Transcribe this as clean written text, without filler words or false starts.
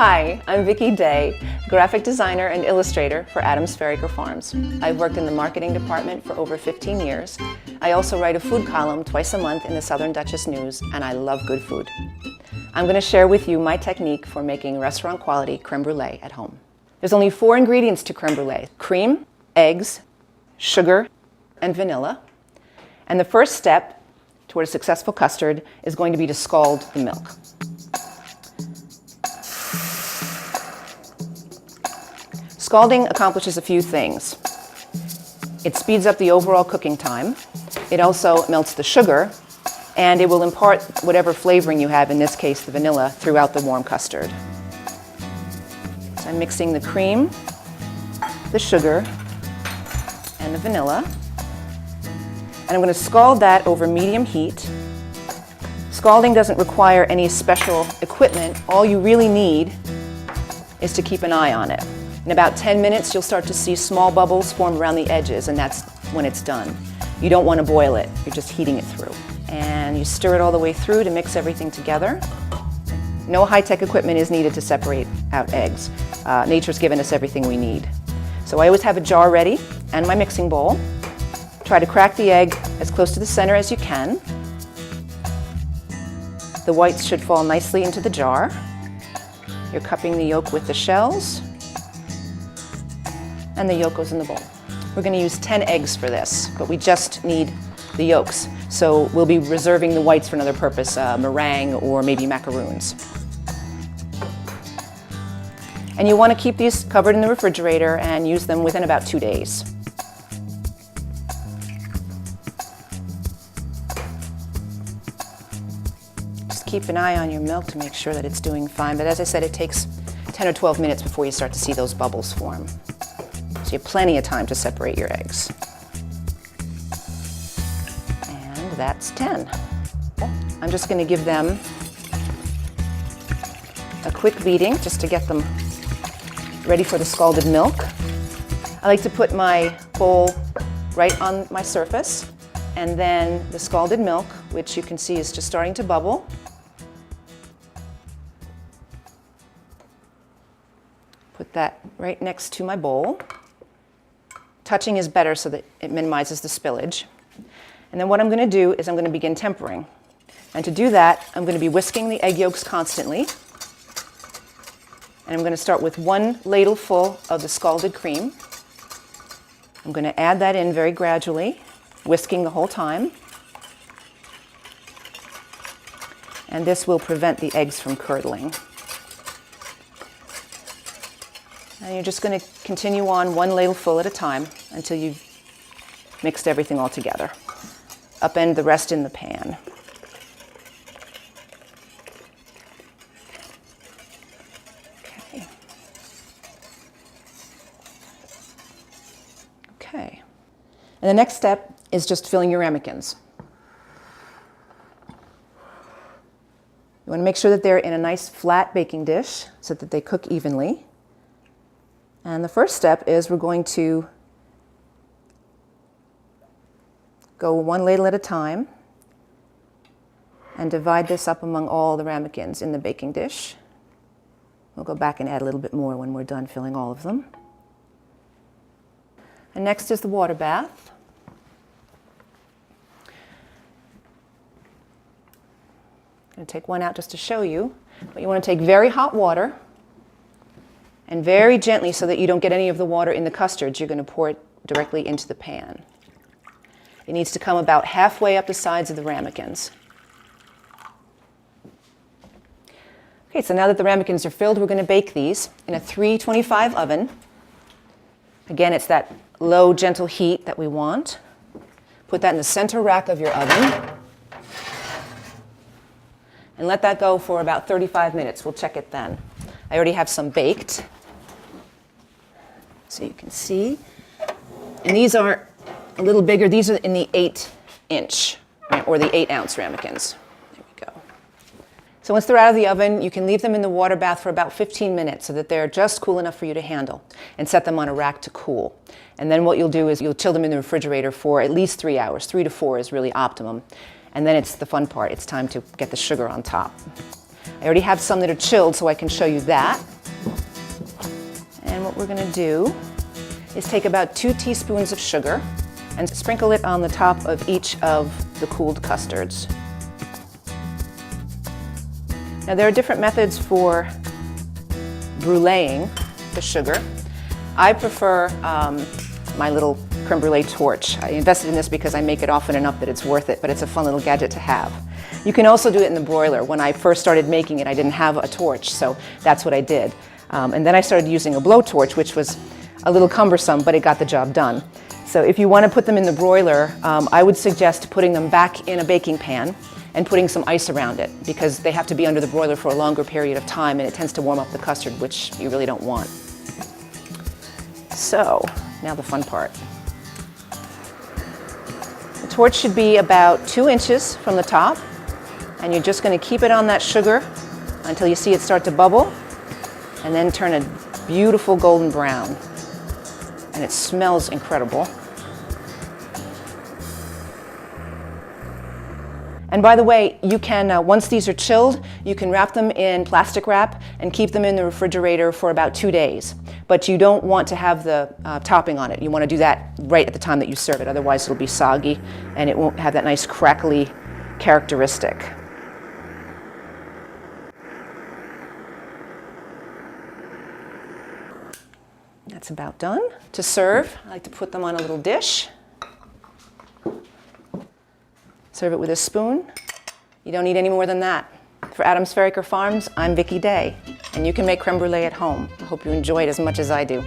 Hi, I'm Vicki Day, graphic designer and illustrator for Adams Ferryker Farms. I've worked in the marketing department for over 15 years. I also write a food column twice a month in the Southern Duchess News, and I love good food. I'm going to share with you my technique for making restaurant quality creme brulee at home. There's only 4 ingredients to creme brulee: cream, eggs, sugar, and vanilla. And the first step toward a successful custard is going to be to scald the milk. Scalding accomplishes a few things. It speeds up the overall cooking time. It also melts the sugar, and it will impart whatever flavoring you have, in this case the vanilla, throughout the warm custard. So I'm mixing the cream, the sugar, and the vanilla. And I'm going to scald that over medium heat. Scalding doesn't require any special equipment. All you really need is to keep an eye on it. In about 10 minutes, you'll start to see small bubbles form around the edges, and that's when it's done. You don't want to boil it, you're just heating it through. And you stir it all the way through to mix everything together. No high-tech equipment is needed to separate out eggs. Nature's given us everything we need. So I always have a jar ready and my mixing bowl. Try to crack the egg as close to the center as you can. The whites should fall nicely into the jar. You're cupping the yolk with the shells, and the yolk goes in the bowl. We're going to use 10 eggs for this, but we just need the yolks. So we'll be reserving the whites for another purpose, meringue or maybe macaroons. And you want to keep these covered in the refrigerator and use them within about 2 days. Just keep an eye on your milk to make sure that it's doing fine. But as I said, it takes 10 or 12 minutes before you start to see those bubbles form. So you have plenty of time to separate your eggs. And that's 10. I'm just going to give them a quick beating just to get them ready for the scalded milk. I like to put my bowl right on my surface, and then the scalded milk, which you can see is just starting to bubble. Put that right next to my bowl. Touching is better so that it minimizes the spillage. And then what I'm going to do is I'm going to begin tempering. And to do that, I'm going to be whisking the egg yolks constantly. And I'm going to start with 1 ladleful of the scalded cream. I'm going to add that in very gradually, whisking the whole time. And this will prevent the eggs from curdling. And you're just going to continue on 1 ladleful at a time until you've mixed everything all together. Upend the rest in the pan. Okay. Okay. And the next step is just filling your ramekins. You want to make sure that they're in a nice flat baking dish so that they cook evenly. And the first step is we're going to go 1 ladle at a time and divide this up among all the ramekins in the baking dish. We'll go back and add a little bit more when we're done filling all of them. And next is the water bath. I'm going to take one out just to show you, but you want to take very hot water and very gently, so that you don't get any of the water in the custards, you're going to pour it directly into the pan. It needs to come about halfway up the sides of the ramekins. Okay, so now that the ramekins are filled, we're going to bake these in a 325 oven. Again, it's that low, gentle heat that we want. Put that in the center rack of your oven. And let that go for about 35 minutes. We'll check it then. I already have some baked, so you can see. And these are a little bigger. These are in the 8-inch, or the 8-ounce ramekins. There we go. So once they're out of the oven, you can leave them in the water bath for about 15 minutes so that they're just cool enough for you to handle, and set them on a rack to cool. And then what you'll do is you'll chill them in the refrigerator for at least 3 hours. 3 to 4 is really optimum. And then it's the fun part. It's time to get the sugar on top. I already have some that are chilled, so I can show you that. we're going to do is take about 2 teaspoons of sugar and sprinkle it on the top of each of the cooled custards. Now there are different methods for bruleeing the sugar. I prefer my little creme brulee torch. I invested in this because I make it often enough that it's worth it, but it's a fun little gadget to have. You can also do it in the broiler. When I first started making it, I didn't have a torch, so that's what I did. And then I started using a blowtorch, which was a little cumbersome, but it got the job done. So if you want to put them in the broiler, I would suggest putting them back in a baking pan and putting some ice around it, because they have to be under the broiler for a longer period of time and it tends to warm up the custard, which you really don't want. So, now the fun part. The torch should be about 2 inches from the top, and you're just going to keep it on that sugar until you see it start to bubble, and then turn a beautiful golden brown. And it smells incredible. And by the way, you can, once these are chilled, you can wrap them in plastic wrap and keep them in the refrigerator for about 2 days. But you don't want to have the topping on it. You want to do that right at the time that you serve it, otherwise it'll be soggy and it won't have that nice crackly characteristic. That's about done. To serve, I like to put them on a little dish. Serve it with a spoon. You don't need any more than that. For Adams Ferriker Farms, I'm Vicki Day, and you can make creme brulee at home. I hope you enjoy it as much as I do.